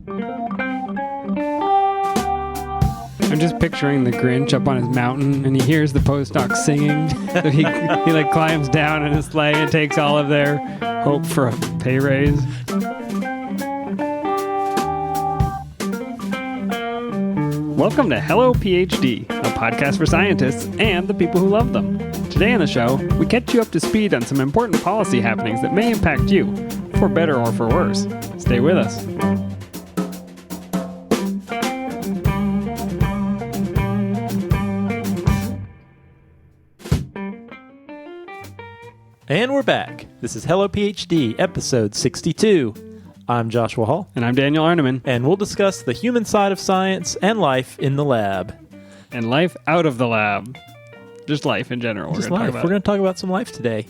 I'm just picturing the Grinch up on his mountain, and he hears the postdocs singing. So he like climbs down in a sleigh and takes all of their hope for a pay raise. Welcome to Hello PhD, a podcast for scientists and the people who love them. Today on the show, we catch you up to speed on some important policy happenings that may impact you, for better or for worse. Stay with us. And we're back. This is Hello PhD, episode 62. I'm Joshua Hall. And I'm Daniel Arneman. And we'll discuss the human side of science and life in the lab. And life out of the lab. Just life in general. Just life. We're going to talk about some life today.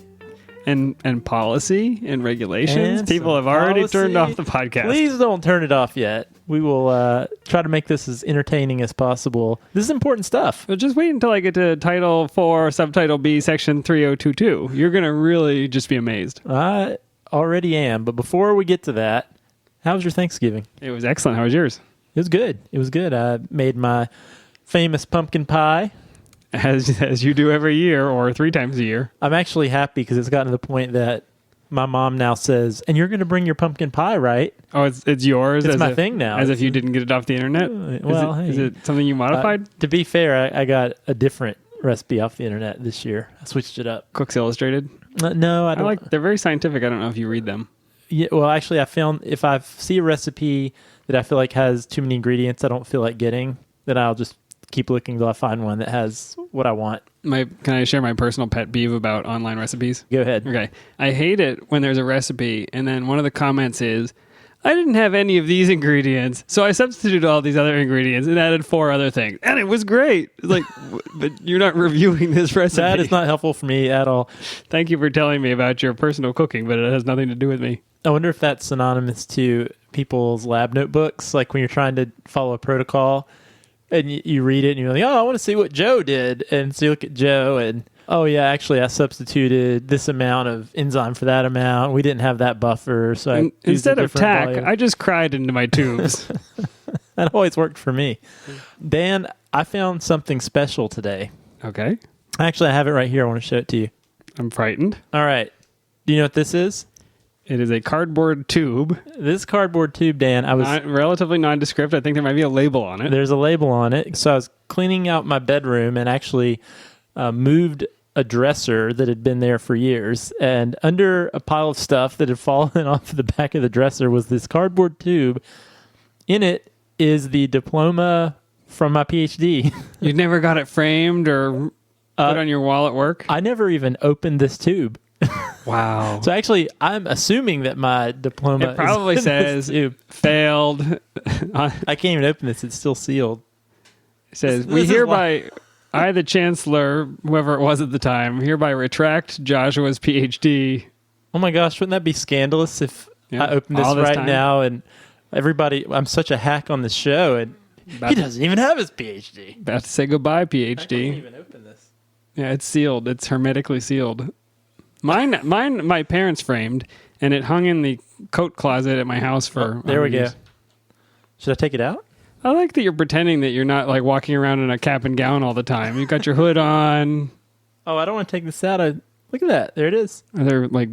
And policy and regulations. And people have already turned off the podcast. Please don't turn it off yet. We will try to make this as entertaining as possible. This is important stuff. But just wait until I get to Title 4, Subtitle B, Section 3022. You're going to really just be amazed. I already am. But before we get to that, how was your Thanksgiving? It was excellent. How was yours? It was good. It was good. I made my famous pumpkin pie. As you do every year or 3 times a year. I'm actually happy because it's gotten to the point that my mom now says, and you're going to bring your pumpkin pie, right? Oh, it's yours? It's my thing now. As if you didn't get it off the internet? Is it something you modified? To be fair, I got a different recipe off the internet this year. I switched it up. Cook's Illustrated? No, I don't. They're very scientific. I don't know if you read them. Yeah, well, actually, I found if I see a recipe that I feel like has too many ingredients I don't feel like getting, then I'll just keep looking till I find one that has what I want. Can I share my personal pet peeve about online recipes? Go ahead. Okay. I hate it when there's a recipe and then one of the comments is, I didn't have any of these ingredients, so I substituted all these other ingredients and added 4 other things. And it was great. It's like, but you're not reviewing this recipe. That is not helpful for me at all. Thank you for telling me about your personal cooking, but it has nothing to do with me. I wonder if that's synonymous to people's lab notebooks, like when you're trying to follow a protocol and you read it and you're like, oh, I want to see what Joe did. And so you look at Joe and, oh, yeah, actually, I substituted this amount of enzyme for that amount. We didn't have that buffer. So instead of tack, I just cried into my tubes. That always worked for me. Dan, I found something special today. Okay. Actually, I have it right here. I want to show it to you. I'm frightened. All right. Do you know what this is? It is a cardboard tube. This cardboard tube, Dan, relatively nondescript. I think there might be a label on it. There's a label on it. So I was cleaning out my bedroom and actually moved a dresser that had been there for years. And under a pile of stuff that had fallen off the back of the dresser was this cardboard tube. In it is the diploma from my PhD. You never got it framed or put on your wall at work? I never even opened this tube. Wow. So actually, I'm assuming that my diploma it probably says failed. I can't even open this. It's still sealed. It says, we hereby, I, the chancellor, whoever it was at the time, hereby retract Joshua's PhD. Oh my gosh, wouldn't that be scandalous if I opened this right now and everybody, I'm such a hack on the show and he doesn't even have his PhD. About to say goodbye, PhD. I can't even open this. Yeah, it's sealed. It's hermetically sealed. Mine, my parents framed, and it hung in the coat closet at my house for. There we go. Should I take it out? I like that you're pretending that you're not like walking around in a cap and gown all the time. You got your hood on. Oh, I don't want to take this out. Look at that. There it is. Are there like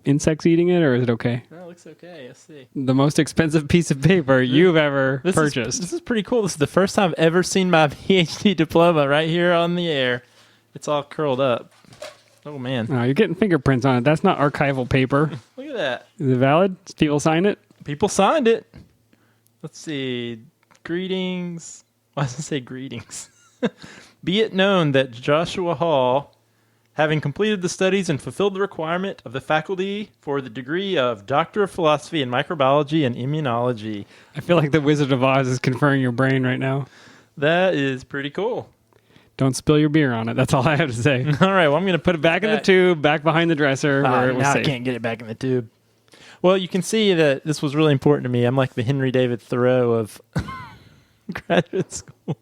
insects eating it, or is it okay? No, it looks okay. Let's see. The most expensive piece of paper you've ever purchased. This is pretty cool. This is the first time I've ever seen my PhD diploma right here on the air. It's all curled up. Oh, man. Oh, you're getting fingerprints on it. That's not archival paper. Look at that. Is it valid? People sign it? People signed it. Let's see. Greetings. Why does it say greetings? Be it known that Joshua Hall, having completed the studies and fulfilled the requirement of the faculty for the degree of Doctor of Philosophy in Microbiology and Immunology. I feel like the Wizard of Oz is conferring your brain right now. That is pretty cool. Don't spill your beer on it. That's all I have to say. All right. Well, I'm going to put it back in the tube, back behind the dresser. Where it was now safe. I can't get it back in the tube. Well, you can see that this was really important to me. I'm like the Henry David Thoreau of graduate school.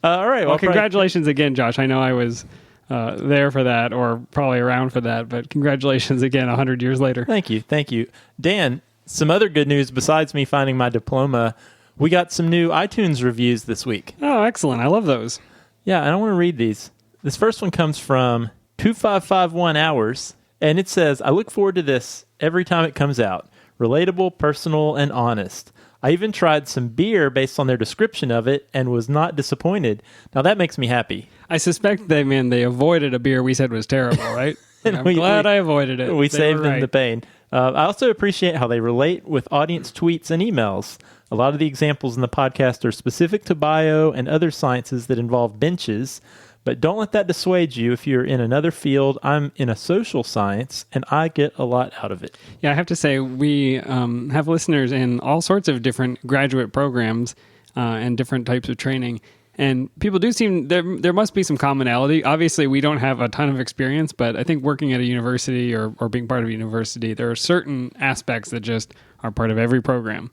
All right. Well, congratulations again, Josh. I know I was there for that or probably around for that, but congratulations again 100 years later. Thank you. Dan, Some other good news besides me finding my diploma, we got some new iTunes reviews this week. Oh, excellent. I love those. Yeah, and I want to read these. This first one comes from 2551 Hours, and it says, I look forward to this every time it comes out. Relatable, personal, and honest. I even tried some beer based on their description of it and was not disappointed. Now that makes me happy. I suspect they avoided a beer we said was terrible, right? I'm glad I avoided it. We saved them the pain. I also appreciate how they relate with audience tweets and emails. A lot of the examples in the podcast are specific to bio and other sciences that involve benches, but don't let that dissuade you if you're in another field. I'm in a social science, and I get a lot out of it. Yeah, I have to say, we have listeners in all sorts of different graduate programs and different types of training. And people do seem, there must be some commonality. Obviously, we don't have a ton of experience, but I think working at a university or being part of a university, there are certain aspects that just are part of every program.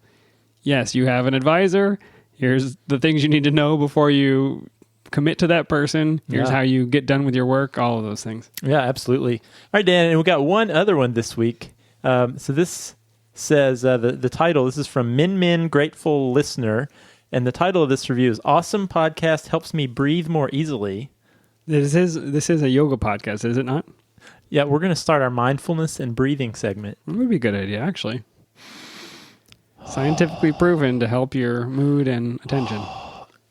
Yes, you have an advisor. Here's the things you need to know before you commit to that person. Here's how you get done with your work, all of those things. Yeah, absolutely. All right, Dan, and we got one other one this week. So this says, the title, this is from Min Grateful Listener, and the title of this review is Awesome Podcast Helps Me Breathe More Easily. This is a yoga podcast, is it not? Yeah, we're going to start our mindfulness and breathing segment. That would be a good idea, actually. Scientifically proven to help your mood and attention.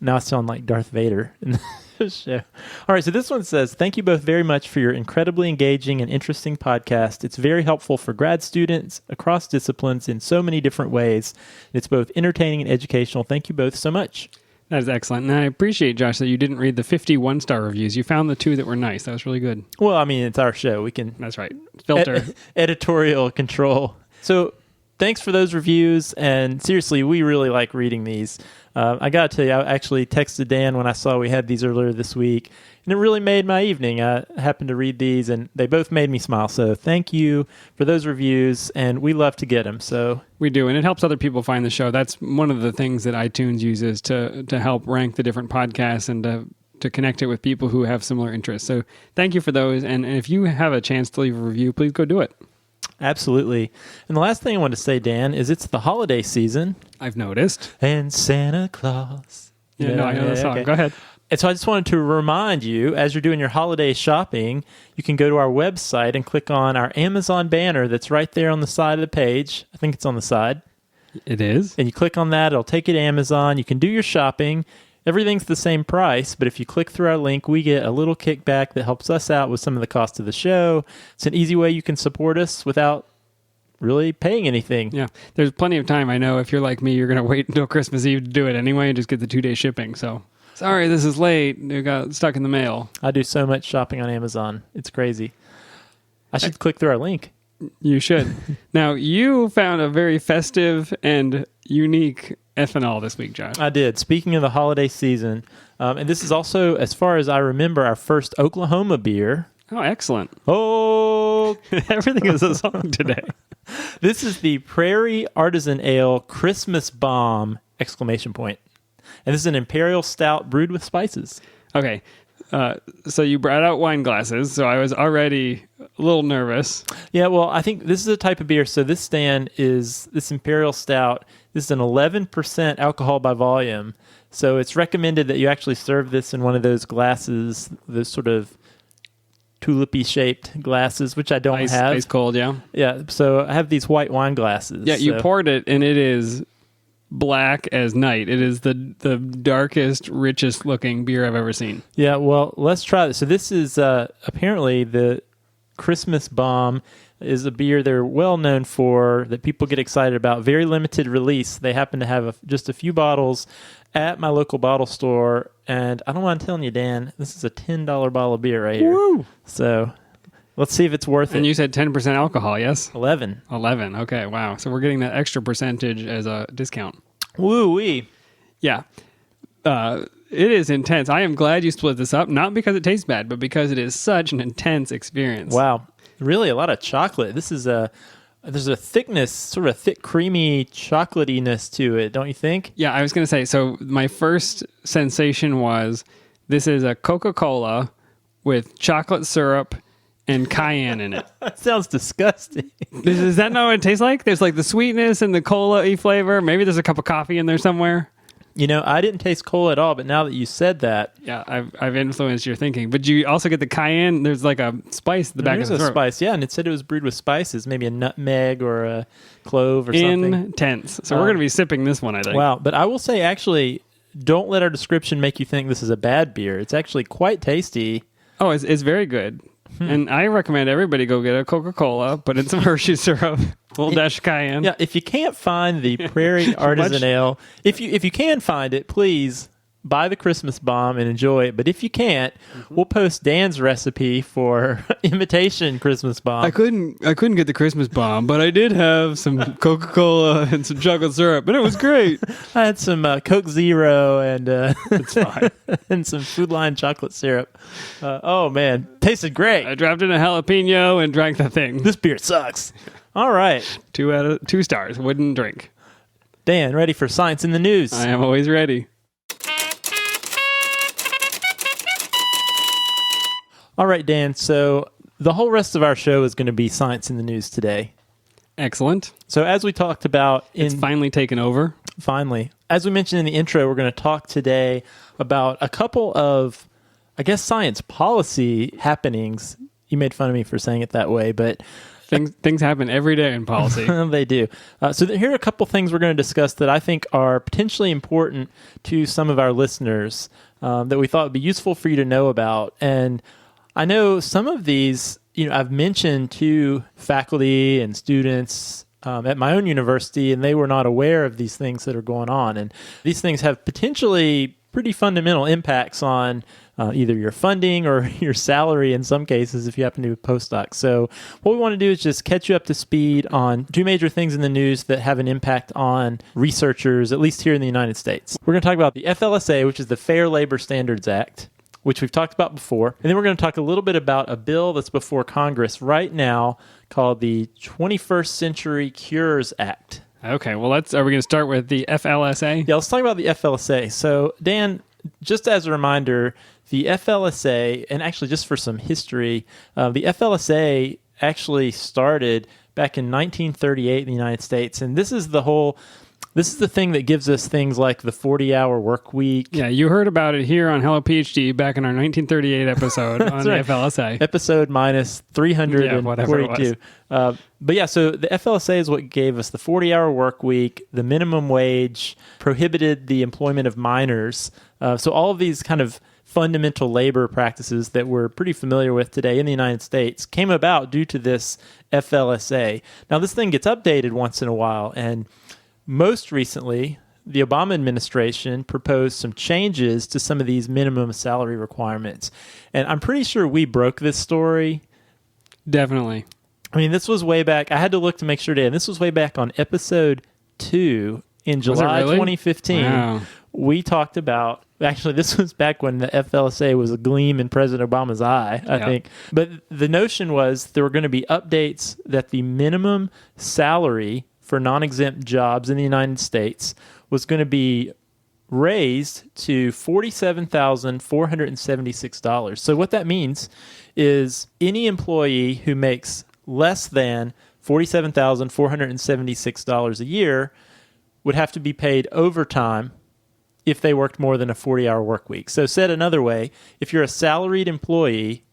Now I sound like Darth Vader in the show. All right, so this one says, thank you both very much for your incredibly engaging and interesting podcast. It's very helpful for grad students across disciplines in so many different ways. It's both entertaining and educational. Thank you both so much. That is excellent. And I appreciate, Josh, that you didn't read the 51-star reviews. You found the 2 that were nice. That was really good. Well, I mean, it's our show. We can... That's right. Filter. Editorial control. So thanks for those reviews. And seriously, we really like reading these. I got to tell you, I actually texted Dan when I saw we had these earlier this week, and it really made my evening. I happened to read these, and they both made me smile. So thank you for those reviews, and we love to get them. So we do, and it helps other people find the show. That's one of the things that iTunes uses to help rank the different podcasts and to connect it with people who have similar interests. So thank you for those, and if you have a chance to leave a review, please go do it. Absolutely. And the last thing I want to say, Dan, is it's the holiday season. I've noticed. And Santa Claus. I know the song. Okay. Go ahead. And so I just wanted to remind you, as you're doing your holiday shopping, you can go to our website and click on our Amazon banner that's right there on the side of the page. I think it's on the side. It is. And you click on that. It'll take you to Amazon. You can do your shopping. Everything's the same price, but if you click through our link, we get a little kickback that helps us out with some of the cost of the show. It's an easy way you can support us without really paying anything. Yeah, there's plenty of time. I know if you're like me, you're going to wait until Christmas Eve to do it anyway and just get the 2-day shipping. So, sorry, this is late. It got stuck in the mail. I do so much shopping on Amazon. It's crazy. I should click through our link. You should. Now, you found a very festive and unique ethanol this week, Josh. I did. Speaking of the holiday season, and this is also, as far as I remember, our first Oklahoma beer. Oh, excellent. Oh, everything is a song today. This is the Prairie Artisan Ale Christmas Bomb! And this is an imperial stout brewed with spices. Okay. So you brought out wine glasses, so I was already a little nervous. Yeah, well, I think this is a type of beer. So this stand is this imperial stout. This is an 11% alcohol by volume. So it's recommended that you actually serve this in one of those glasses, those sort of tulipy shaped glasses, which I don't have. Ice cold, yeah. Yeah, so I have these white wine glasses. Yeah, you poured it, and it is black as night. It is the darkest, richest looking beer I've ever seen. Yeah, well, let's try this. So this is apparently the Christmas Bomb is a beer they're well known for that people get excited about. Very limited release. They happen to have just a few bottles at my local bottle store, and I don't mind telling you, Dan, this is a $10 bottle of beer right here. Woo! So let's see if it's worth it. And you said 10% alcohol, yes? 11. Okay, wow. So we're getting that extra percentage as a discount. Woo-wee. Yeah. It is intense. I am glad you split this up, not because it tastes bad, but because it is such an intense experience. Wow. Really a lot of chocolate. This is there's a thickness, sort of a thick, creamy chocolatiness to it, don't you think? Yeah, I was going to say, so my first sensation was this is a Coca-Cola with chocolate syrup and cayenne in it. That sounds disgusting. Is that not what it tastes like? There's like the sweetness and the cola-y flavor. Maybe there's a cup of coffee in there somewhere. You know, I didn't taste cola at all, but now that you said that... Yeah, I've influenced your thinking. But you also get the cayenne. There's like a spice at the back of the throat. There's a spice, yeah, and it said it was brewed with spices, maybe a nutmeg or a clove or something. Intense. So we're going to be sipping this one, I think. Wow, but I will say, actually, don't let our description make you think this is a bad beer. It's actually quite tasty. Oh, it's very good. And I recommend everybody go get a Coca-Cola, put in some Hershey syrup, a little dash of cayenne. Yeah, if you can't find the Prairie Artisan Ale, if you can find it, please buy the Christmas bomb and enjoy it. But if you can't, we'll post Dan's recipe for imitation Christmas bomb. I couldn't get the Christmas bomb, but I did have some Coca-Cola and some chocolate syrup, and it was great. I had some Coke Zero and It's fine. and some Food Line chocolate syrup. Oh man, tasted great. I dropped in a jalapeno and drank the thing. This beer sucks. All right, 2 out of 2 stars. Wouldn't drink. Dan, ready for Science in the News? I am always ready. All right, Dan. So the whole rest of our show is going to be Science in the News today. Excellent. So as we talked about, It's finally taken over. Finally, as we mentioned in the intro, we're going to talk today about a couple of, I guess, science policy happenings. You made fun of me for saying it that way, but Things happen every day in policy. they do. So here are a couple things we're going to discuss that I think are potentially important to some of our listeners that we thought would be useful for you to know about. And I know some of these, I've mentioned to faculty and students at my own university, and they were not aware of these things that are going on. And these things have potentially pretty fundamental impacts on either your funding or your salary in some cases if you happen to be a postdoc. So what we want to do is just catch you up to speed on 2 major things in the news that have an impact on researchers, at least here in the United States. We're going to talk about the FLSA, which is the Fair Labor Standards Act, which we've talked about before. And then we're going to talk a little bit about a bill that's before Congress right now called the 21st Century Cures Act. Okay, well, are we going to start with the FLSA? Yeah, let's talk about the FLSA. So, Dan, just as a reminder, the FLSA, and actually just for some history, the FLSA actually started back in 1938 in the United States. And this is the thing that gives us things like the 40-hour work week. Yeah, you heard about it here on Hello PhD back in our 1938 episode on right. the FLSA. Episode minus 342. But yeah, so the FLSA is what gave us the 40-hour work week, the minimum wage, prohibited the employment of minors. So all of these kind of fundamental labor practices that we're pretty familiar with today in the United States came about due to this FLSA. Now, this thing gets updated once in a while, and most recently, the Obama administration proposed some changes to some of these minimum salary requirements. And I'm pretty sure we broke this story. Definitely. I mean, this was way back. I had to look to make sure, Dan. This was way back on episode 2 in July really? 2015. Wow. We talked about, actually, this was back when the FLSA was a gleam in President Obama's eye, I think. But the notion was there were going to be updates that the minimum salary for non-exempt jobs in the United States was going to be raised to $47,476. So what that means is any employee who makes less than $47,476 a year would have to be paid overtime if they worked more than a 40-hour work week. So said another way, if you're a salaried employee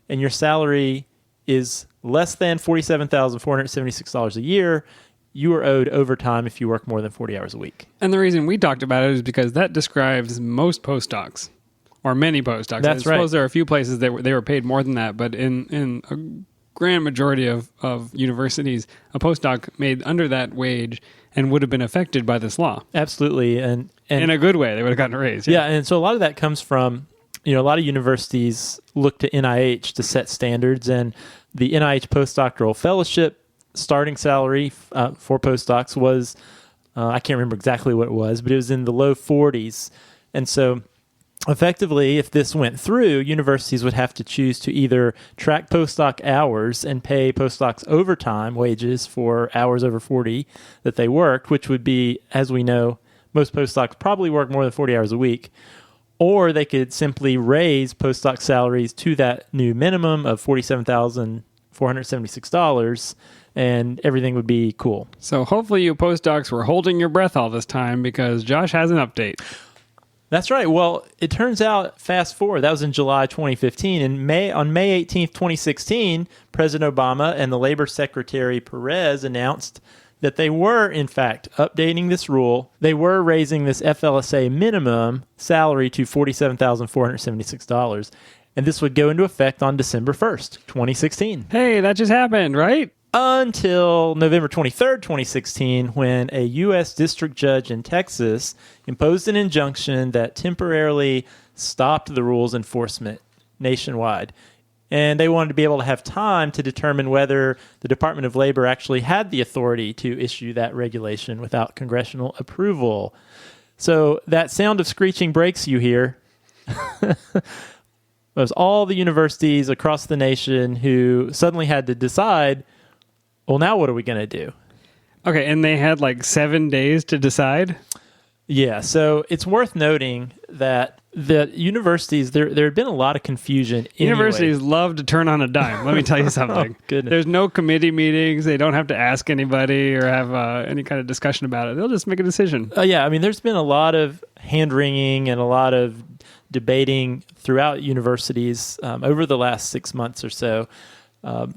and your salary is less than $47,476 a year, you are owed overtime if you work more than 40 hours a week. And the reason we talked about it is because that describes most postdocs, or many postdocs. That's right. I suppose there are a few places that they were paid more than that, but in a grand majority of universities, a postdoc made under that wage and would have been affected by this law. Absolutely. And in a good way, they would have gotten a raise. Yeah, and so a lot of that comes from, a lot of universities look to NIH to set standards, and the NIH postdoctoral fellowship starting salary for postdocs was, I can't remember exactly what it was, but it was in the low 40s. And so effectively, if this went through, universities would have to choose to either track postdoc hours and pay postdocs overtime wages for hours over 40 that they worked, which would be, as we know, most postdocs probably work more than 40 hours a week, or they could simply raise postdoc salaries to that new minimum of $47,476, and everything would be cool. So hopefully you postdocs were holding your breath all this time, because Josh has an update. That's right. Well, it turns out, fast forward, that was in July 2015. On May 18th, 2016, President Obama and the Labor Secretary Perez announced that they were, in fact, updating this rule. They were raising this FLSA minimum salary to $47,476. And this would go into effect on December 1st, 2016. Hey, that just happened, right? Until November 23rd, 2016, when a U.S. district judge in Texas imposed an injunction that temporarily stopped the rule's enforcement nationwide. And they wanted to be able to have time to determine whether the Department of Labor actually had the authority to issue that regulation without congressional approval. So that sound of screeching brakes you hear was all the universities across the nation who suddenly had to decide, well, now what are we going to do? Okay, and they had like 7 days to decide? Yeah, so it's worth noting that the universities, there had been a lot of confusion. Universities love to turn on a dime. Let me tell you something. Oh, goodness. There's no committee meetings. They don't have to ask anybody or have any kind of discussion about it. They'll just make a decision. Yeah, I mean, there's been a lot of hand-wringing and a lot of debating throughout universities over the last 6 months or so,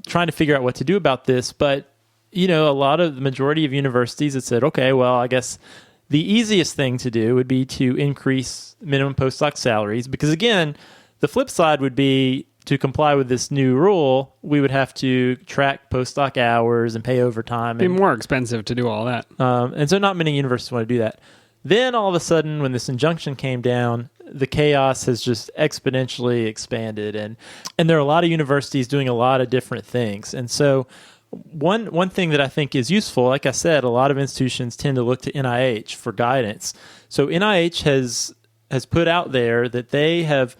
trying to figure out what to do about this. But, you know, the majority of universities have said, okay, well, I guess the easiest thing to do would be to increase minimum postdoc salaries, because, again, the flip side would be to comply with this new rule, we would have to track postdoc hours and pay overtime. It'd be more expensive to do all that. And so not many universities want to do that. Then all of a sudden, when this injunction came down, the chaos has just exponentially expanded. And there are a lot of universities doing a lot of different things. And so one thing that I think is useful, like I said, a lot of institutions tend to look to NIH for guidance. So NIH has put out there that they have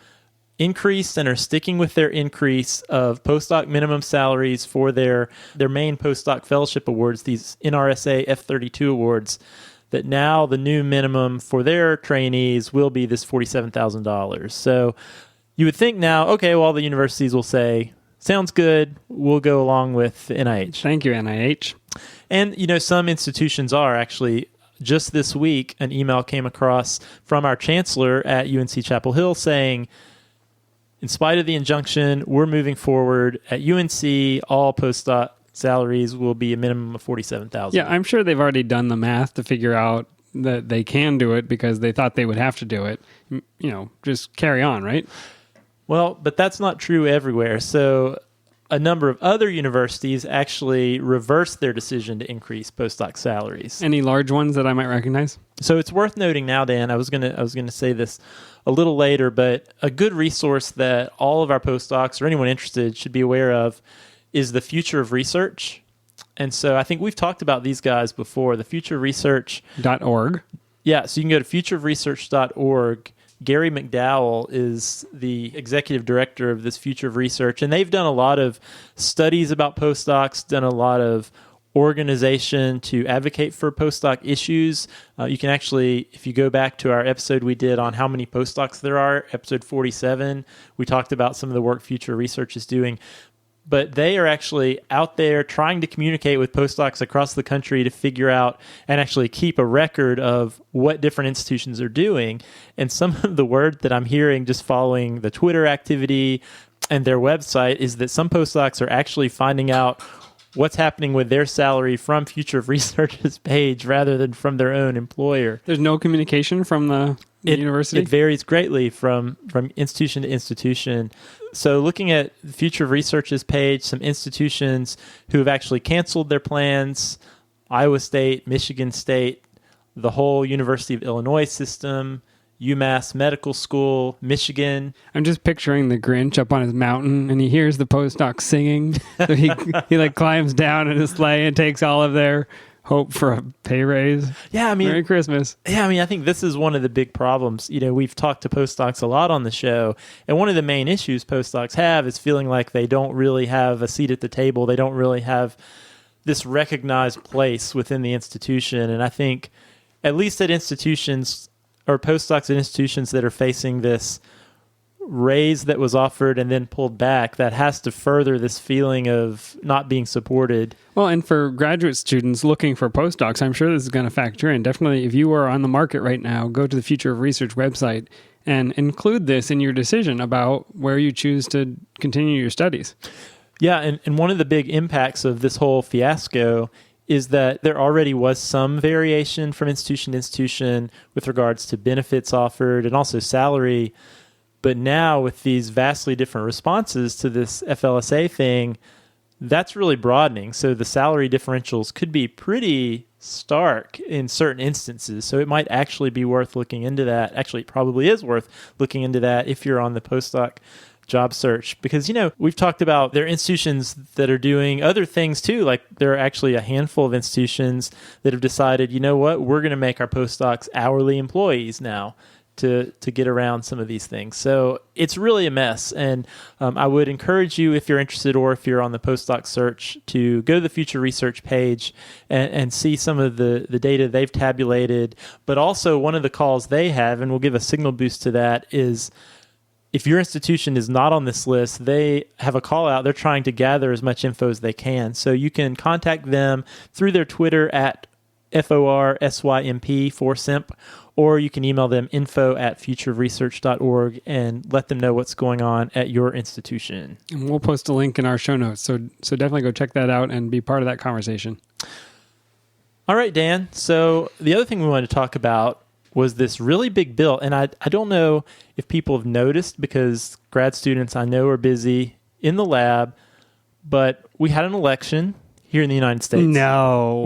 increased and are sticking with their increase of postdoc minimum salaries for their main postdoc fellowship awards, these NRSA F32 awards, that now the new minimum for their trainees will be this $47,000. So you would think now, okay, well, the universities will say, sounds good, we'll go along with NIH. Thank you, NIH. And, you know, some institutions are actually. Just this week, an email came across from our chancellor at UNC Chapel Hill saying, in spite of the injunction, we're moving forward. At UNC, all postdoc salaries will be a minimum of $47,000. Yeah, I'm sure they've already done the math to figure out that they can do it because they thought they would have to do it. You know, just carry on, right? Well, but that's not true everywhere. So a number of other universities actually reversed their decision to increase postdoc salaries. Any large ones that I might recognize? So it's worth noting now, Dan, I was gonna say this a little later, but a good resource that all of our postdocs or anyone interested should be aware of is the Future of Research. And so I think we've talked about these guys before, the futureofresearch.org. Yeah, so you can go to futureofresearch.org. Gary McDowell is the executive director of this Future of Research, and they've done a lot of studies about postdocs, done a lot of organization to advocate for postdoc issues. You can actually, if you go back to our episode we did on how many postdocs there are, episode 47, we talked about some of the work Future Research is doing. But they are actually out there trying to communicate with postdocs across the country to figure out and actually keep a record of what different institutions are doing. And some of the word that I'm hearing just following the Twitter activity and their website is that some postdocs are actually finding out what's happening with their salary from Future of Research's page rather than from their own employer. There's no communication from the university? It varies greatly from institution to institution. So looking at the Future of Research's page, some institutions who have actually canceled their plans, Iowa State, Michigan State, the whole University of Illinois system, UMass Medical School, Michigan. I'm just picturing the Grinch up on his mountain, and he hears the postdocs singing. So he like climbs down in his sleigh and takes all of their hope for a pay raise. Yeah, I mean, Merry Christmas. Yeah, I mean, I think this is one of the big problems. You know, we've talked to postdocs a lot on the show, and one of the main issues postdocs have is feeling like they don't really have a seat at the table. They don't really have this recognized place within the institution. And I think, at least at institutions or postdocs at institutions that are facing this raise that was offered and then pulled back, that has to further this feeling of not being supported. Well, and for graduate students looking for postdocs, I'm sure this is going to factor in. Definitely, if you are on the market right now, go to the Future of Research website and include this in your decision about where you choose to continue your studies. Yeah, and one of the big impacts of this whole fiasco is that there already was some variation from institution to institution with regards to benefits offered and also salary. But now with these vastly different responses to this FLSA thing, that's really broadening. So the salary differentials could be pretty stark in certain instances. So it might actually be worth looking into that. Actually, it probably is worth looking into that if you're on the postdoc job search. Because, we've talked about there are institutions that are doing other things too. Like there are actually a handful of institutions that have decided, you know what, we're going to make our postdocs hourly employees now to get around some of these things. So it's really a mess. And I would encourage you, if you're interested or if you're on the postdoc search, to go to the Future Research page and see some of the data they've tabulated. But also one of the calls they have, and we'll give a signal boost to that, is if your institution is not on this list, they have a call out. They're trying to gather as much info as they can. So you can contact them through their Twitter at FORSYMP, FORSYMP, or you can email them info@futureofresearch.org and let them know what's going on at your institution. And we'll post a link in our show notes. So definitely go check that out and be part of that conversation. All right, Dan. So the other thing we wanted to talk about was this really big bill. And I don't know if people have noticed, because grad students I know are busy in the lab, but we had an election here in the United States. No.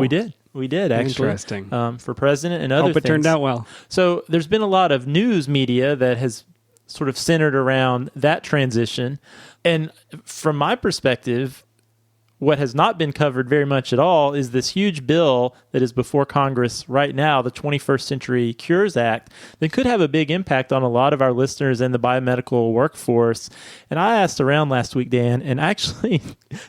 We did, actually. Interesting. For president and other things. Hope it turned out well. So there's been a lot of news media that has sort of centered around that transition. And from my perspective, what has not been covered very much at all is this huge bill that is before Congress right now, the 21st Century Cures Act, that could have a big impact on a lot of our listeners and the biomedical workforce. And I asked around last week, Dan, and actually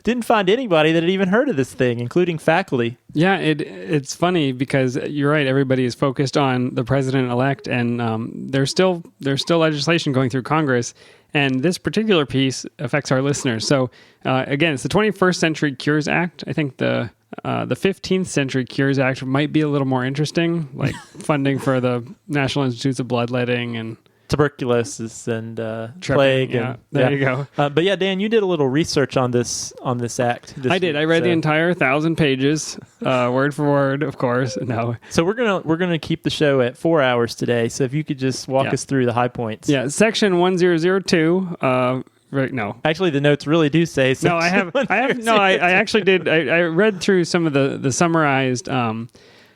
didn't find anybody that had even heard of this thing, including faculty. Yeah, it's funny because you're right. Everybody is focused on the president-elect, and there's still legislation going through Congress. And this particular piece affects our listeners. So again, it's the 21st Century Cures Act. I think the 15th Century Cures Act might be a little more interesting, like funding for the National Institutes of Bloodletting and tuberculosis and plague. Yeah, there you go. But yeah, Dan, you did a little research on this act. I did. I read the entire 1,000 pages, word for word, of course. No. So we're gonna keep the show at 4 hours today. So if you could just walk us through the high points. Yeah, Section 1002. Right. No. Actually, the notes really do say. No, I have. No, I actually did. I read through some of the summarized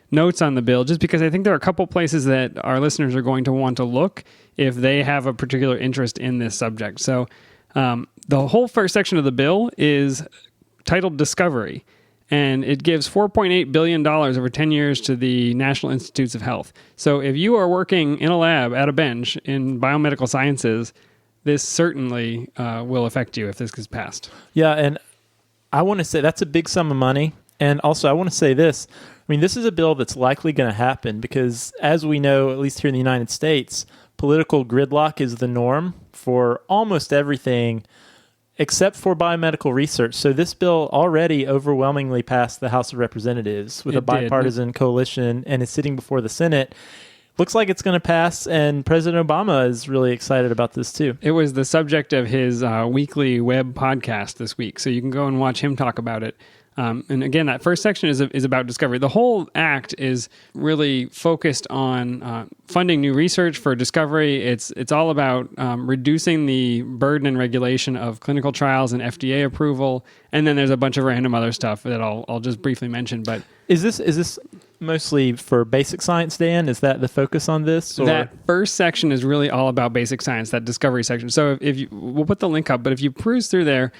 notes on the bill, just because I think there are a couple places that our listeners are going to want to look if they have a particular interest in this subject. So the whole first section of the bill is titled Discovery, and it gives $4.8 billion over 10 years to the National Institutes of Health. So if you are working in a lab at a bench in biomedical sciences, this certainly will affect you if this gets passed. Yeah, and I want to say that's a big sum of money. And also, I want to say this. I mean, this is a bill that's likely going to happen because, as we know, at least here in the United States, political gridlock is the norm for almost everything except for biomedical research. So this bill already overwhelmingly passed the House of Representatives with a bipartisan coalition and is sitting before the Senate. Looks like it's going to pass, and President Obama is really excited about this too. It was the subject of his weekly web podcast this week, so you can go and watch him talk about it. And again, that first section is about discovery. The whole act is really focused on funding new research for discovery. It's all about reducing the burden and regulation of clinical trials and FDA approval. And then there's a bunch of random other stuff that I'll just briefly mention. But is this mostly for basic science, Dan? Is that the focus on this? Or? That first section is really all about basic science, that discovery section. So we'll put the link up, but if you peruse through there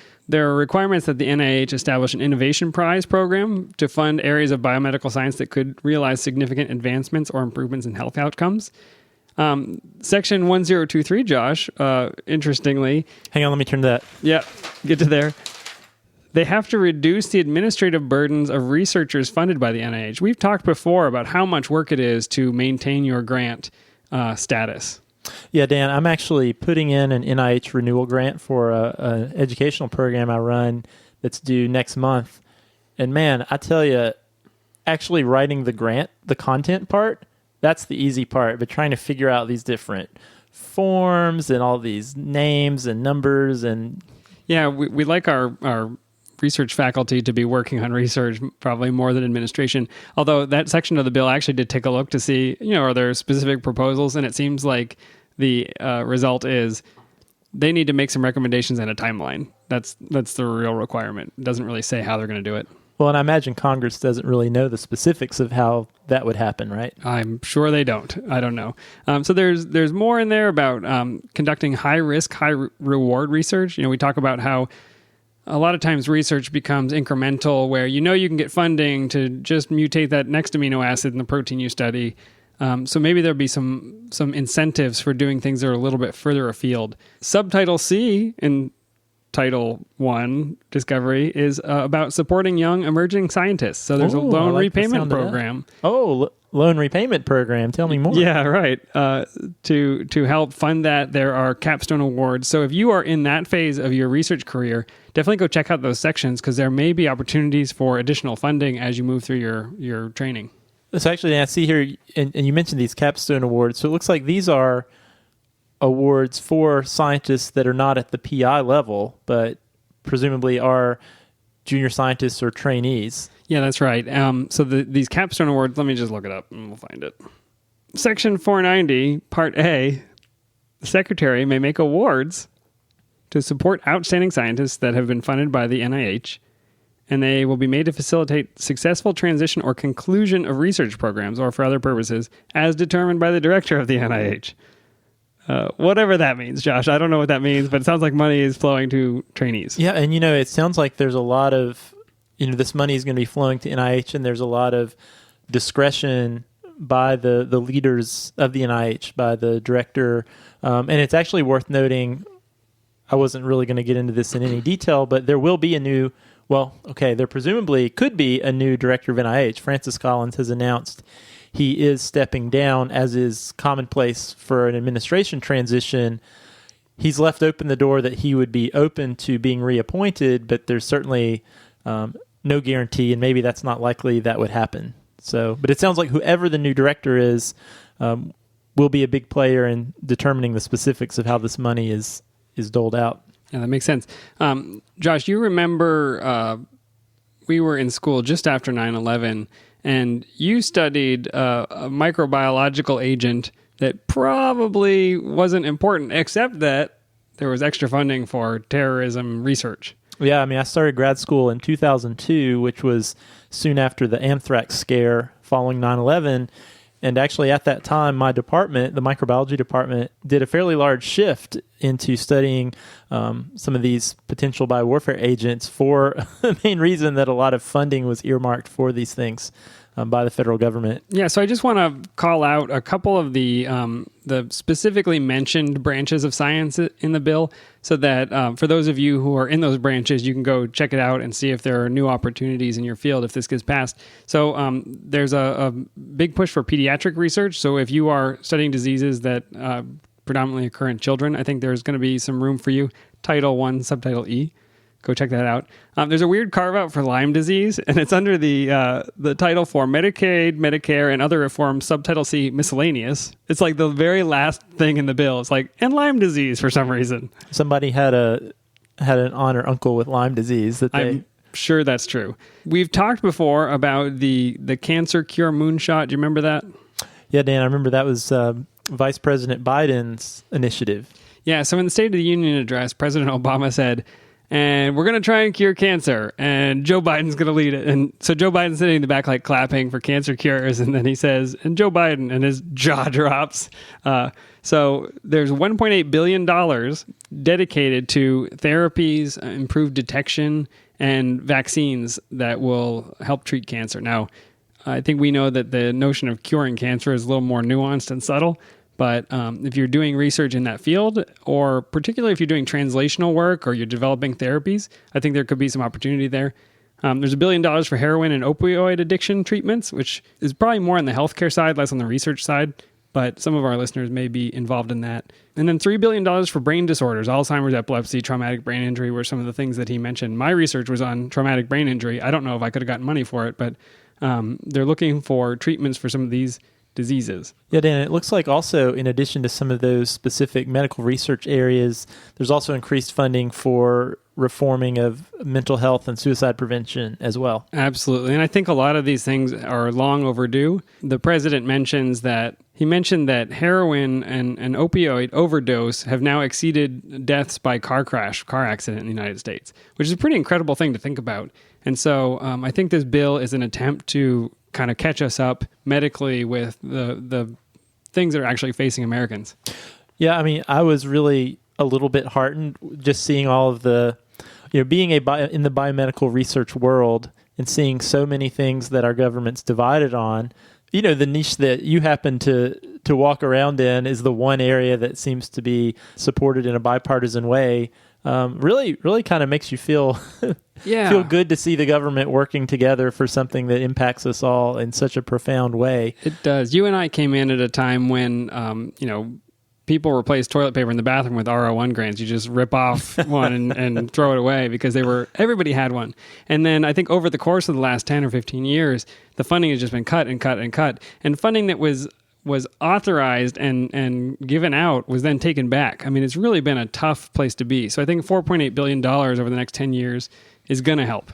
are requirements that the NIH establish an innovation prize program to fund areas of biomedical science that could realize significant advancements or improvements in health outcomes. Section 1023, Josh, interestingly. Hang on, let me turn to that. Yeah, get to there. They have to reduce the administrative burdens of researchers funded by the NIH. We've talked before about how much work it is to maintain your grant. status. Yeah, Dan, I'm actually putting in an NIH renewal grant for an educational program I run that's due next month. And man, I tell you, actually writing the grant, the content part, that's the easy part. But trying to figure out these different forms and all these names and numbers and... Yeah, we like our research faculty to be working on research probably more than administration. Although that section of the bill, I actually did take a look to see, are there specific proposals? And it seems like the result is they need to make some recommendations and a timeline. That's the real requirement. It doesn't really say how they're going to do it. Well, and I imagine Congress doesn't really know the specifics of how that would happen, right? I'm sure they don't. I don't know. So there's more in there about conducting high-risk, high-reward research. We talk about how a lot of times research becomes incremental, where you can get funding to just mutate that next amino acid in the protein you study. So maybe there'll be some incentives for doing things that are a little bit further afield. Subtitle C in Title 1 Discovery is about supporting young emerging scientists. So there's a loan repayment program. Oh, loan repayment program. Tell me more. Yeah, right. To help fund that, there are capstone awards. So if you are in that phase of your research career, definitely go check out those sections, because there may be opportunities for additional funding as you move through your training. So actually, I see here, and you mentioned these capstone awards. So it looks like these are awards for scientists that are not at the PI level, but presumably are junior scientists or trainees. Yeah, that's right. So these capstone awards, let me just look it up and we'll find it. Section 490, Part A, the Secretary may make awards to support outstanding scientists that have been funded by the NIH, and they will be made to facilitate successful transition or conclusion of research programs or for other purposes as determined by the director of the NIH. Whatever that means, Josh. I don't know what that means, but it sounds like money is flowing to trainees. Yeah, and it sounds like there's a lot of, this money is going to be flowing to NIH, and there's a lot of discretion by the leaders of the NIH, by the director. And it's actually worth noting, I wasn't really going to get into this in any detail, but there will be there presumably could be a new director of NIH. Francis Collins has announced he is stepping down, as is commonplace for an administration transition. He's left open the door that he would be open to being reappointed, but there's certainly no guarantee, and maybe that's not likely that would happen. So, but it sounds like whoever the new director is will be a big player in determining the specifics of how this money is doled out. Yeah, that makes sense. Josh, you remember we were in school just after 9/11, and you studied a microbiological agent that probably wasn't important, except that there was extra funding for terrorism research. Yeah, I started grad school in 2002, which was soon after the anthrax scare following 9/11. And actually at that time, my department, the microbiology department, did a fairly large shift into studying some of these potential biowarfare agents for the main reason that a lot of funding was earmarked for these things by the federal government. Yeah, so I just want to call out a couple of the specifically mentioned branches of science in the bill, so that for those of you who are in those branches, you can go check it out and see if there are new opportunities in your field if this gets passed. So there's a big push for pediatric research. So if you are studying diseases that predominantly occur in children, I think there's going to be some room for you. Title 1, Subtitle E. Go check that out. There's a weird carve-out for Lyme disease, and it's under the title for Medicaid, Medicare, and other reforms, Subtitle C, Miscellaneous. It's like the very last thing in the bill. It's like, and Lyme disease for some reason. Somebody had an aunt or uncle with Lyme disease. I'm sure that's true. We've talked before about the cancer cure moonshot. Do you remember that? Yeah, Dan, I remember that was Vice President Biden's initiative. Yeah, so in the State of the Union address, President Obama said, and we're going to try and cure cancer, and Joe Biden's going to lead it. And so Joe Biden's sitting in the back, like clapping for cancer cures. And then he says, and Joe Biden, and his jaw drops. So there's $1.8 billion dedicated to therapies, improved detection, and vaccines that will help treat cancer. Now, I think we know that the notion of curing cancer is a little more nuanced and subtle. But if you're doing research in that field, or particularly if you're doing translational work or you're developing therapies, I think there could be some opportunity there. There's $1 billion for heroin and opioid addiction treatments, which is probably more on the healthcare side, less on the research side. but some of our listeners may be involved in that. And then $3 billion for brain disorders, Alzheimer's, epilepsy, traumatic brain injury were some of the things that he mentioned. My research was on traumatic brain injury. I don't know if I could have gotten money for it, but they're looking for treatments for some of these diseases. Yeah, Dan, it looks like also in addition to some of those specific medical research areas, there's also increased funding for reforming of mental health and suicide prevention as well. Absolutely. And I think a lot of these things are long overdue. The president mentioned that heroin and opioid overdose have now exceeded deaths by car accident in the United States, which is a pretty incredible thing to think about. And so I think this bill is an attempt to kind of catch us up medically with the things that are actually facing Americans. Yeah, I mean, I was really a little bit heartened just seeing all of the, being in the biomedical research world and seeing so many things that our government's divided on. The niche that you happen to walk around in is the one area that seems to be supported in a bipartisan way. Really kind of makes you feel feel good to see the government working together for something that impacts us all in such a profound way. It does. You and I came in at a time when, people replaced toilet paper in the bathroom with RO1 grains. You just rip off one and throw it away because everybody had one. And then I think over the course of the last 10 or 15 years, the funding has just been cut and cut and cut. And funding that was authorized and given out was then taken back. I mean, it's really been a tough place to be. So I think $4.8 billion over the next 10 years is going to help.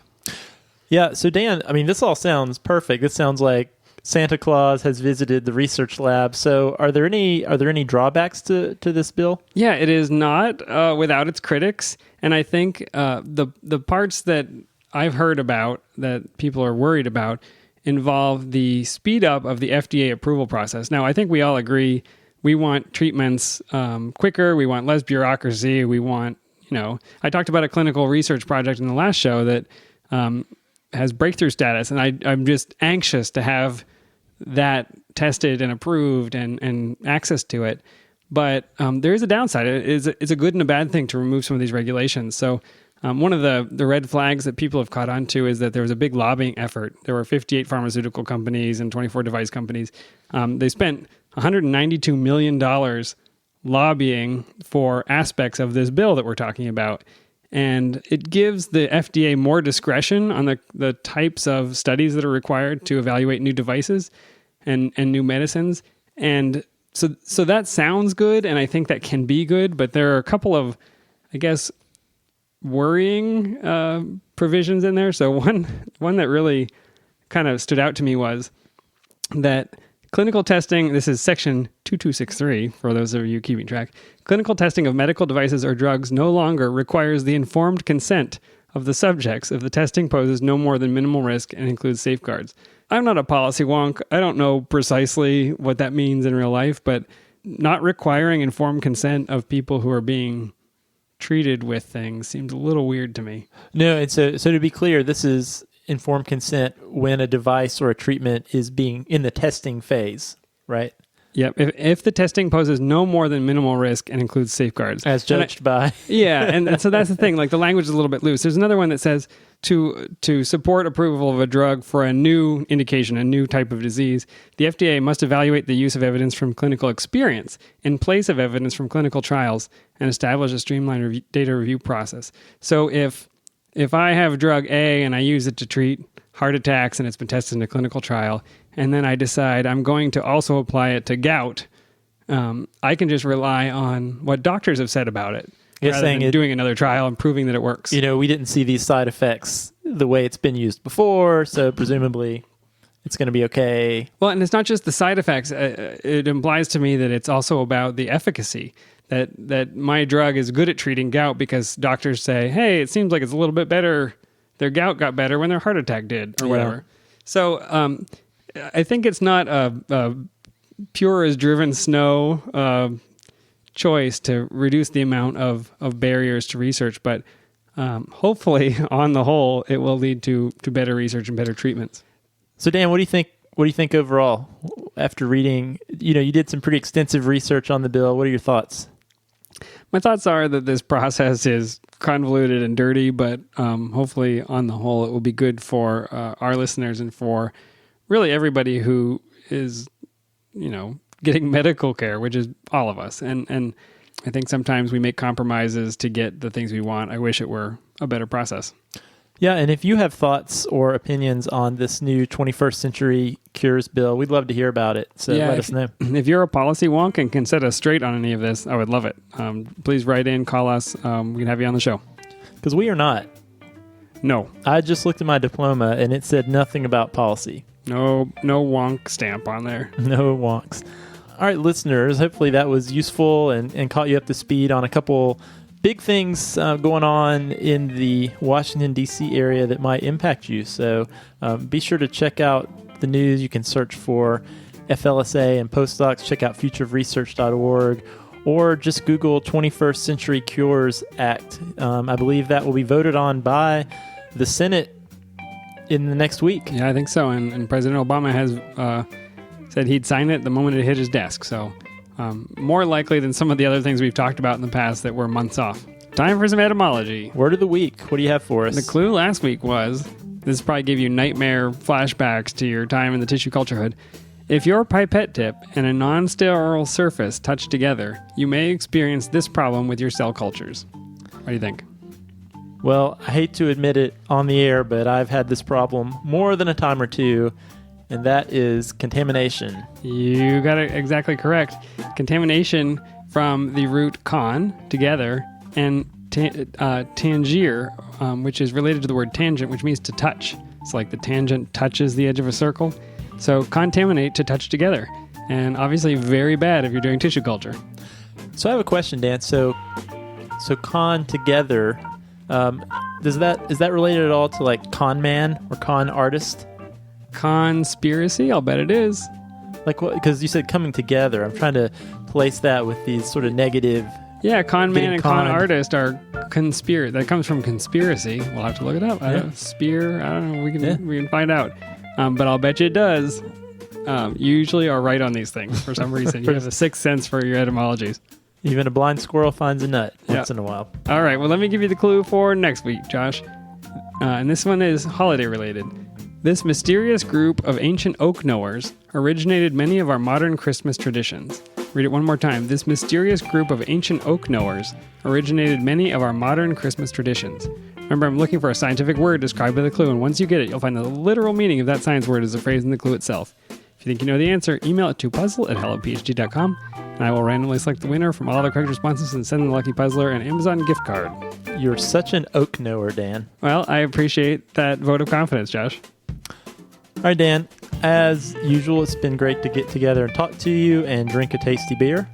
Yeah. So Dan, I mean, this all sounds perfect. This sounds like Santa Claus has visited the research lab. So are there any drawbacks to this bill? Yeah, it is not without its critics. And I think the parts that I've heard about that people are worried about involve the speed up of the FDA approval process. Now, I think we all agree we want treatments quicker. We want less bureaucracy. We want, I talked about a clinical research project in the last show that has breakthrough status. And I'm just anxious to have that tested and approved and access to it. But there is a downside. It's a good and a bad thing to remove some of these regulations. So one of the red flags that people have caught on to is that there was a big lobbying effort. There were 58 pharmaceutical companies and 24 device companies. They spent $192 million lobbying for aspects of this bill that we're talking about. And it gives the FDA more discretion on the types of studies that are required to evaluate new devices and new medicines. And so that sounds good, and I think that can be good, but there are a couple of, I guess, worrying provisions in there. So one that really kind of stood out to me was that clinical testing, this is section 2263 for those of you keeping track, clinical testing of medical devices or drugs no longer requires the informed consent of the subjects if the testing poses no more than minimal risk and includes safeguards. I'm not a policy wonk. I don't know precisely what that means in real life, but not requiring informed consent of people who are being treated with things seems a little weird to me. No, and so to be clear, this is informed consent when a device or a treatment is being in the testing phase, right? Yep. If the testing poses no more than minimal risk and includes safeguards. As judged by. Yeah, and so that's the thing. Like the language is a little bit loose. There's another one that says to support approval of a drug for a new indication, a new type of disease, the FDA must evaluate the use of evidence from clinical experience in place of evidence from clinical trials and establish a streamlined data review process. So if I have drug A and I use it to treat heart attacks and it's been tested in a clinical trial, and then I decide I'm going to also apply it to gout, I can just rely on what doctors have said about it. You're saying doing another trial and proving that it works. We didn't see these side effects the way it's been used before, so presumably it's going to be okay. Well, and it's not just the side effects. It implies to me that it's also about the efficacy, that my drug is good at treating gout because doctors say, hey, it seems like it's a little bit better. Their gout got better when their heart attack did or whatever. So I think it's not a pure as driven snow choice to reduce the amount of barriers to research, but hopefully, on the whole, it will lead to better research and better treatments. So, Dan, what do you think? What do you think overall after reading? You did some pretty extensive research on the bill. What are your thoughts? My thoughts are that this process is convoluted and dirty, but hopefully, on the whole, it will be good for our listeners and for really everybody who is, getting medical care, which is all of us. And I think sometimes we make compromises to get the things we want. I wish it were a better process. Yeah, and if you have thoughts or opinions on this new 21st Century Cures bill, we'd love to hear about it. So let us know. If you're a policy wonk and can set us straight on any of this, I would love it. Please write in, call us. We can have you on the show. Because we are not. No. I just looked at my diploma, and it said nothing about policy. No wonk stamp on there. No wonks. All right, listeners, hopefully that was useful and caught you up to speed on a couple big things going on in the Washington, D.C. area that might impact you. So be sure to check out the news. You can search for FLSA and Postdocs. Check out futureofresearch.org or just Google 21st Century Cures Act. I believe that will be voted on by the Senate in the next week. Yeah, I think so. And President Obama has said he'd sign it the moment it hit his desk. So more likely than some of the other things we've talked about in the past that were months off. Time for some etymology. Word of the week. What do you have for us? The clue last week was, this probably gave you nightmare flashbacks to your time in the tissue culture hood. If your pipette tip and a non-sterile surface touch together, you may experience this problem with your cell cultures. What do you think? Well, I hate to admit it on the air, but I've had this problem more than a time or two, and that is contamination. You got it exactly correct. Contamination from the root con, together, and tangier, which is related to the word tangent, which means to touch. It's like the tangent touches the edge of a circle. So contaminate, to touch together. And obviously very bad if you're doing tissue culture. So I have a question, Dan. So con together, is that related at all to like con man or con artist? Conspiracy? I'll bet it is. Like what? Because you said coming together. I'm trying to place that with these sort of negative. Yeah, con man and con artist are that comes from conspiracy. We'll have to look it up. I don't know. We can find out. But I'll bet you it does. You usually are right on these things for some reason. You have a sixth sense for your etymologies. Even a blind squirrel finds a nut once in a while. All right. Well, let me give you the clue for next week, Josh. And this one is holiday related. This mysterious group of ancient oak knowers originated many of our modern Christmas traditions. Read it one more time. This mysterious group of ancient oak knowers originated many of our modern Christmas traditions. Remember, I'm looking for a scientific word described by the clue, and once you get it, you'll find the literal meaning of that science word as a phrase in the clue itself. If you think you know the answer, email it to puzzle@hellophd.com, and I will randomly select the winner from all the correct responses and send the lucky puzzler an Amazon gift card. You're such an oak knower, Dan. Well, I appreciate that vote of confidence, Josh. All right, Dan. As usual, it's been great to get together and talk to you and drink a tasty beer.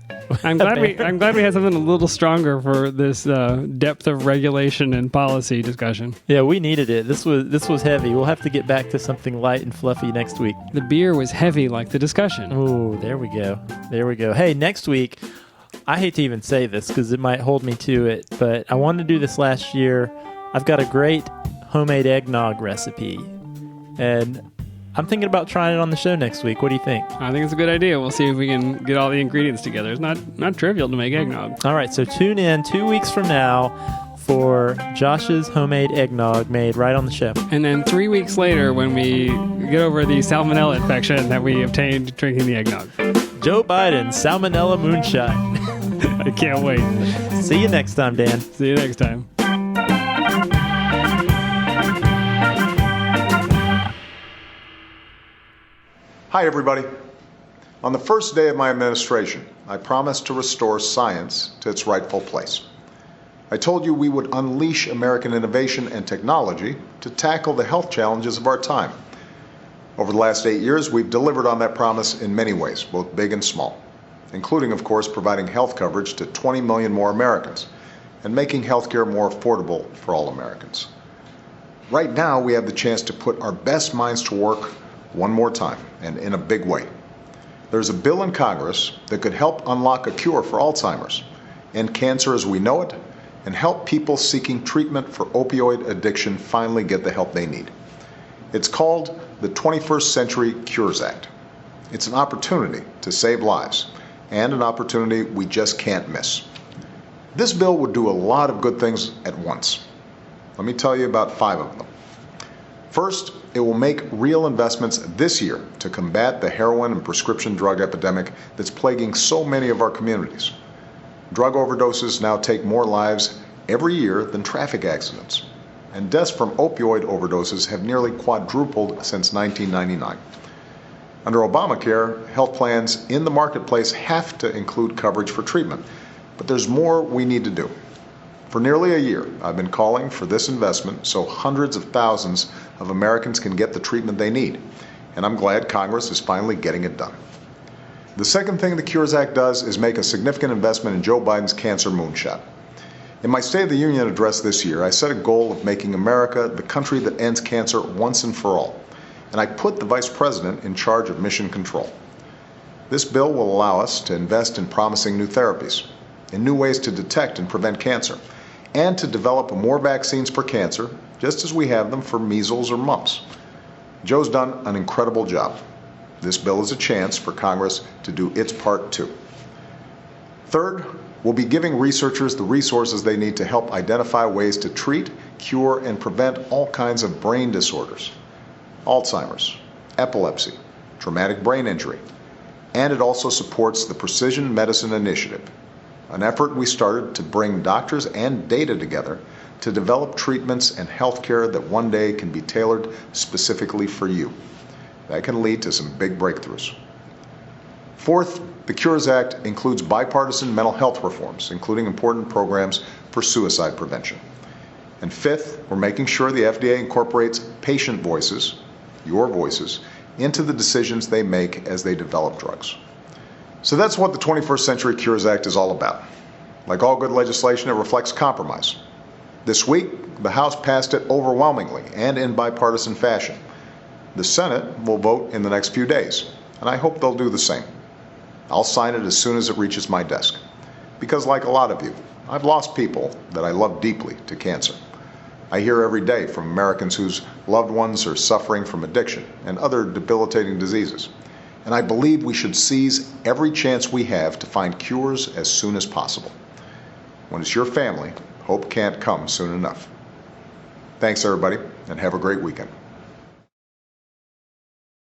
I'm glad we had something a little stronger for this depth of regulation and policy discussion. Yeah, we needed it. This was heavy. We'll have to get back to something light and fluffy next week. The beer was heavy like the discussion. Oh, there we go. There we go. Hey, next week, I hate to even say this because it might hold me to it, but I wanted to do this last year. I've got a great homemade eggnog recipe, and I'm thinking about trying it on the show next week. What do you think? I think it's a good idea. We'll see if we can get all the ingredients together. It's not trivial to make eggnog. All right, so tune in 2 weeks from now for Josh's homemade eggnog made right on the show. And then 3 weeks later when we get over the salmonella infection that we obtained drinking the eggnog. Joe Biden, salmonella moonshine. I can't wait. See you next time, Dan. See you next time. Hi, everybody. On the first day of my administration, I promised to restore science to its rightful place. I told you we would unleash American innovation and technology to tackle the health challenges of our time. Over the last 8 years, we've delivered on that promise in many ways, both big and small, including, of course, providing health coverage to 20 million more Americans and making healthcare more affordable for all Americans. Right now, we have the chance to put our best minds to work one more time, and in a big way. There's a bill in Congress that could help unlock a cure for Alzheimer's, end cancer as we know it, and help people seeking treatment for opioid addiction finally get the help they need. It's called the 21st Century Cures Act. It's an opportunity to save lives, and an opportunity we just can't miss. This bill would do a lot of good things at once. Let me tell you about 5 of them. First, it will make real investments this year to combat the heroin and prescription drug epidemic that's plaguing so many of our communities. Drug overdoses now take more lives every year than traffic accidents, and deaths from opioid overdoses have nearly quadrupled since 1999. Under Obamacare, health plans in the marketplace have to include coverage for treatment, but there's more we need to do. For nearly a year, I've been calling for this investment so hundreds of thousands of Americans can get the treatment they need, and I'm glad Congress is finally getting it done. The second thing the Cures Act does is make a significant investment in Joe Biden's cancer moonshot. In my State of the Union address this year, I set a goal of making America the country that ends cancer once and for all, and I put the Vice President in charge of mission control. This bill will allow us to invest in promising new therapies, in new ways to detect and prevent cancer, and to develop more vaccines for cancer, just as we have them for measles or mumps. Joe's done an incredible job. This bill is a chance for Congress to do its part too. Third, we'll be giving researchers the resources they need to help identify ways to treat, cure, and prevent all kinds of brain disorders. Alzheimer's, epilepsy, traumatic brain injury, and it also supports the Precision Medicine Initiative, an effort we started to bring doctors and data together to develop treatments and healthcare that one day can be tailored specifically for you. That can lead to some big breakthroughs. Fourth, the Cures Act includes bipartisan mental health reforms, including important programs for suicide prevention. And fifth, we're making sure the FDA incorporates patient voices, your voices, into the decisions they make as they develop drugs. So that's what the 21st Century Cures Act is all about. Like all good legislation, it reflects compromise. This week, the House passed it overwhelmingly and in bipartisan fashion. The Senate will vote in the next few days, and I hope they'll do the same. I'll sign it as soon as it reaches my desk. Because like a lot of you, I've lost people that I love deeply to cancer. I hear every day from Americans whose loved ones are suffering from addiction and other debilitating diseases. And I believe we should seize every chance we have to find cures as soon as possible. When it's your family, hope can't come soon enough. Thanks, everybody, and have a great weekend.